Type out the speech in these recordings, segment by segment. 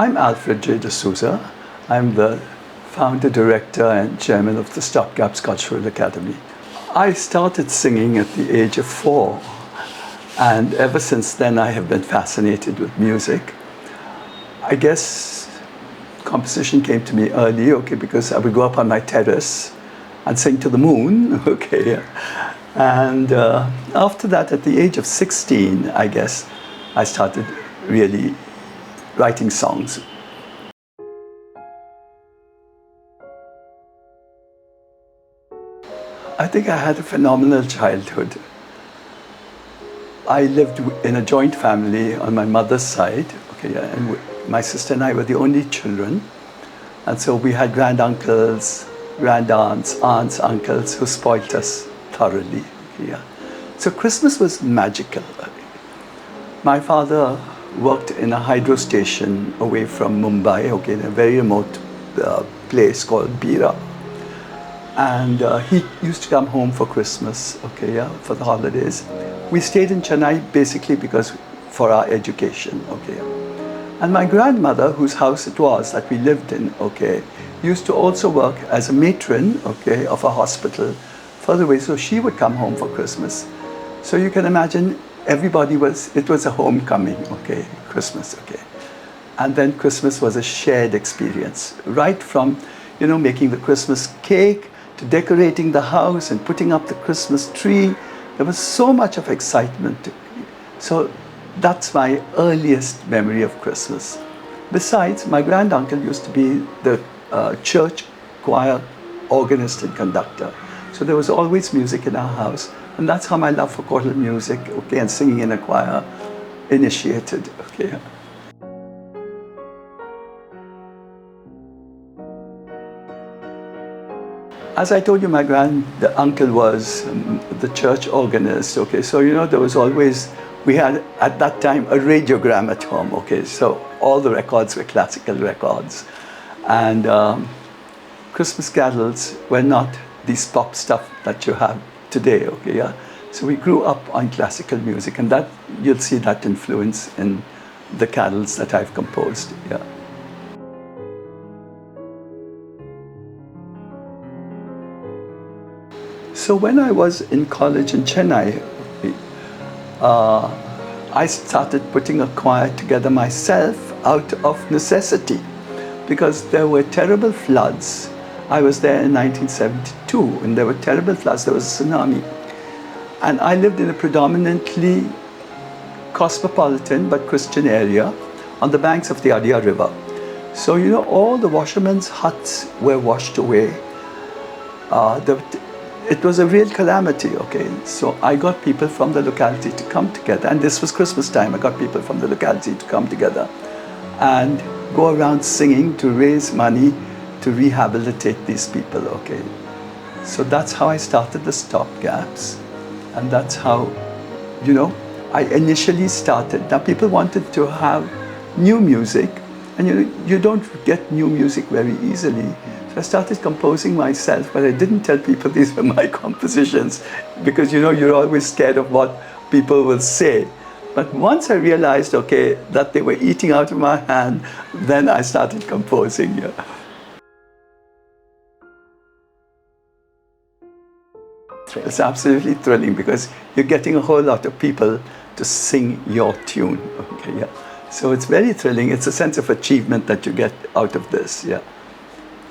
I'm Alfred J D'Souza. I'm the founder, director, and chairman of the Stop-Gasp Cultural Academy. I started singing at the age of 4, and ever since then I have been fascinated with music. I guess composition came to me early, because I would go up on my terrace and sing to the moon, And after that, at the age of 16, I guess, I started really writing songs. I think I had a phenomenal childhood. I lived in a joint family on my mother's side, and my sister and I were the only children. And so we had granduncles, grandaunts, aunts, uncles who spoilt us thoroughly. So Christmas was magical. My father worked in a hydro station away from Mumbai, in a very remote place called Bira. And he used to come home for Christmas, for the holidays. We stayed in Chennai basically because for our education, And my grandmother, whose house it was that we lived in, used to also work as a matron, of a hospital further away. So she would come home for Christmas. So you can imagine it was a homecoming, Christmas, And then Christmas was a shared experience, right from, making the Christmas cake to decorating the house and putting up the Christmas tree. There was so much of excitement. So that's my earliest memory of Christmas. Besides, my granduncle used to be the church choir organist and conductor. So there was always music in our house. And that's how my love for choral music, and singing in a choir initiated, As I told you, the uncle was the church organist, so there was always, we had at that time a radiogram at home, so all the records were classical records. And Christmas carols were not these pop stuff that you have today, So we grew up on classical music, and that you'll see that influence in the carols that I've composed, So when I was in college in Chennai, I started putting a choir together myself out of necessity, because there were terrible floods. I was there in 1972, and there were terrible floods. There was a tsunami. And I lived in a predominantly cosmopolitan but Christian area on the banks of the Adia River. So, all the washermen's huts were washed away. It was a real calamity, So I got people from the locality to come together, and this was Christmas time. I got people from the locality to come together and go around singing to raise money to rehabilitate these people, So that's how I started the Stop-Gasps, and that's how, I initially started. Now people wanted to have new music, and you don't get new music very easily. So I started composing myself, but I didn't tell people these were my compositions, because you're always scared of what people will say. But once I realized, that they were eating out of my hand, then I started composing, It's absolutely thrilling, because you're getting a whole lot of people to sing your tune, So it's very thrilling. It's a sense of achievement that you get out of this,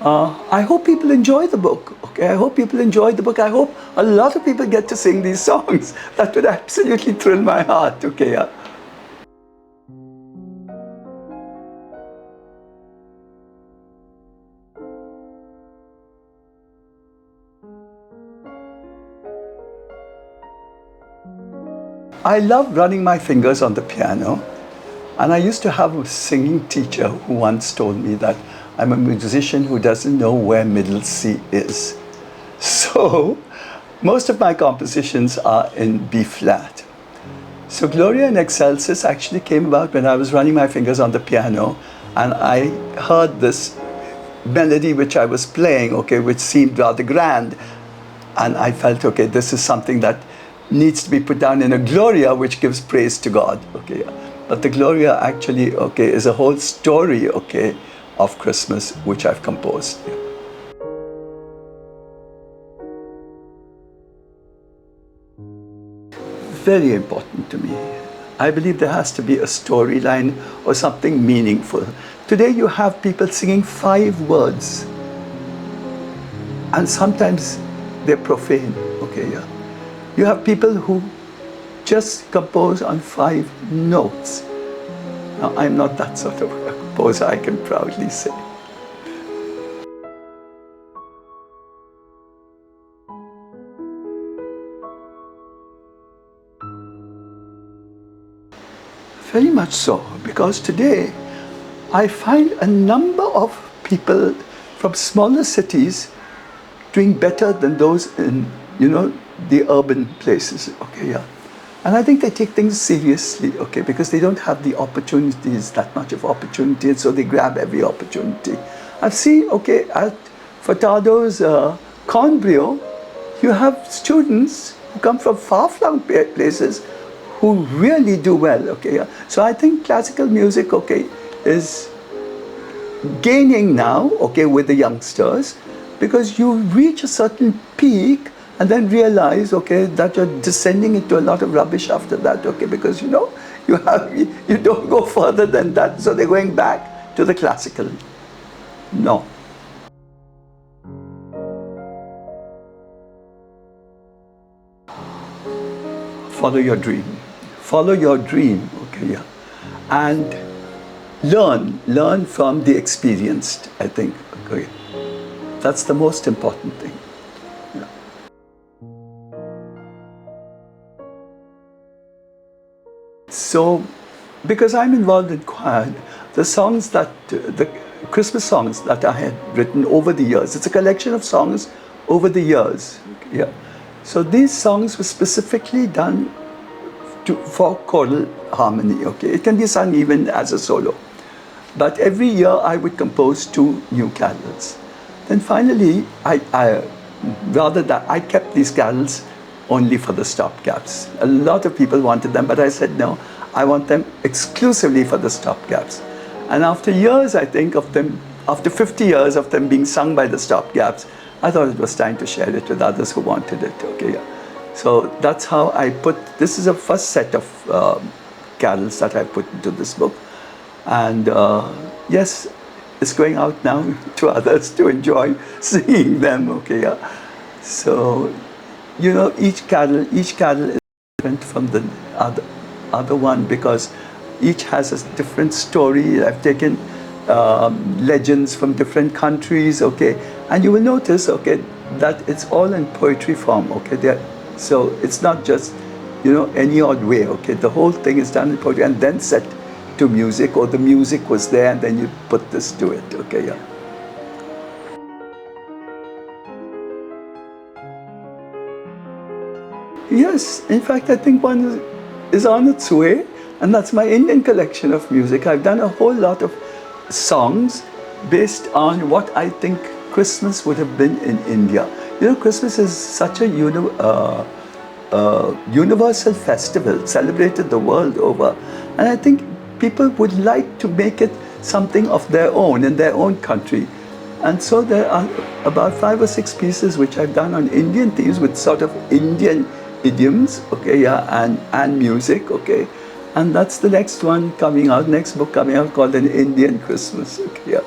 I hope people enjoy the book, I hope people enjoy the book. I hope a lot of people get to sing these songs. That would absolutely thrill my heart, I love running my fingers on the piano, and I used to have a singing teacher who once told me that I'm a musician who doesn't know where middle C is. So most of my compositions are in B flat. So Gloria in Excelsis actually came about when I was running my fingers on the piano, and I heard this melody which I was playing, which seemed rather grand, and I felt, this is something that needs to be put down in a Gloria, which gives praise to God. But the Gloria actually, okay, is a whole story, okay, of Christmas, which I've composed. Yeah. Very important to me. I believe there has to be a storyline or something meaningful. Today you have people singing 5 words, and sometimes they're profane, okay, yeah. You have people who just compose on 5 notes. Now, I'm not that sort of a composer, I can proudly say. Very much so, because today I find a number of people from smaller cities doing better than those in, the urban places, okay, yeah. And I think they take things seriously, okay, because they don't have the opportunities, that much of opportunity, and so they grab every opportunity. I've seen, okay, at Furtados, Cornbrio, you have students who come from far-flung places who really do well, okay. Yeah. So I think classical music, okay, is gaining now, okay, with the youngsters, because you reach a certain peak and then realize, okay, that you're descending into a lot of rubbish after that, okay, because you don't go further than that, so they're going back to the classical. No. Follow your dream. Follow your dream, okay, yeah. And learn from the experienced, I think, okay. That's the most important thing. Yeah. So, because I'm involved in choir, the Christmas songs that I had written over the years, it's a collection of songs over the years, yeah. So these songs were specifically done for choral harmony, okay. It can be sung even as a solo. But every year I would compose 2 new carols. Then finally, I kept these carols only for the stop-gaps. A lot of people wanted them, but I said no, I want them exclusively for the stop-gaps. And after years, I think, of them, after 50 years of them being sung by the stop-gaps, I thought it was time to share it with others who wanted it, okay. Yeah. So that's how I this is the first set of carols that I put into this book. And yes, it's going out now to others to enjoy singing them, okay, yeah. So, each carol is different from the other one, because each has a different story. I've taken legends from different countries, okay, and you will notice, okay, that it's all in poetry form, okay. So it's not just, any odd way, okay. The whole thing is done in poetry and then set to music, or the music was there and then you put this to it, okay, yeah. Yes, in fact, I think one is on its way, and that's my Indian collection of music. I've done a whole lot of songs based on what I think Christmas would have been in India. Christmas is such a universal festival, celebrated the world over. And I think people would like to make it something of their own, in their own country. And so there are about 5 or 6 pieces which I've done on Indian themes with sort of Indian idioms, okay, yeah, and music, okay. And that's the next one coming out, next book coming out, called An Indian Christmas, okay, yeah.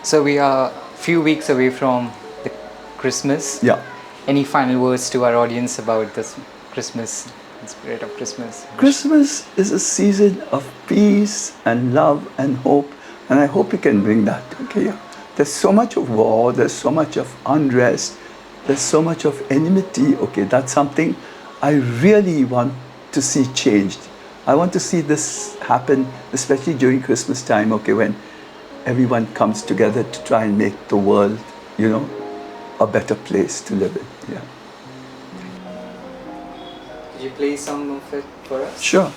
So we are a few weeks away from the Christmas. Yeah. Any final words to our audience about this Christmas, the spirit of Christmas? Christmas is a season of peace and love and hope, and I hope you can bring that, okay, yeah. There's so much of war, there's so much of unrest, there's so much of enmity, okay. That's something I really want to see changed. I want to see this happen, especially during Christmas time, okay, when everyone comes together to try and make the world, a better place to live in. Yeah. Could you play some of it for us? Sure.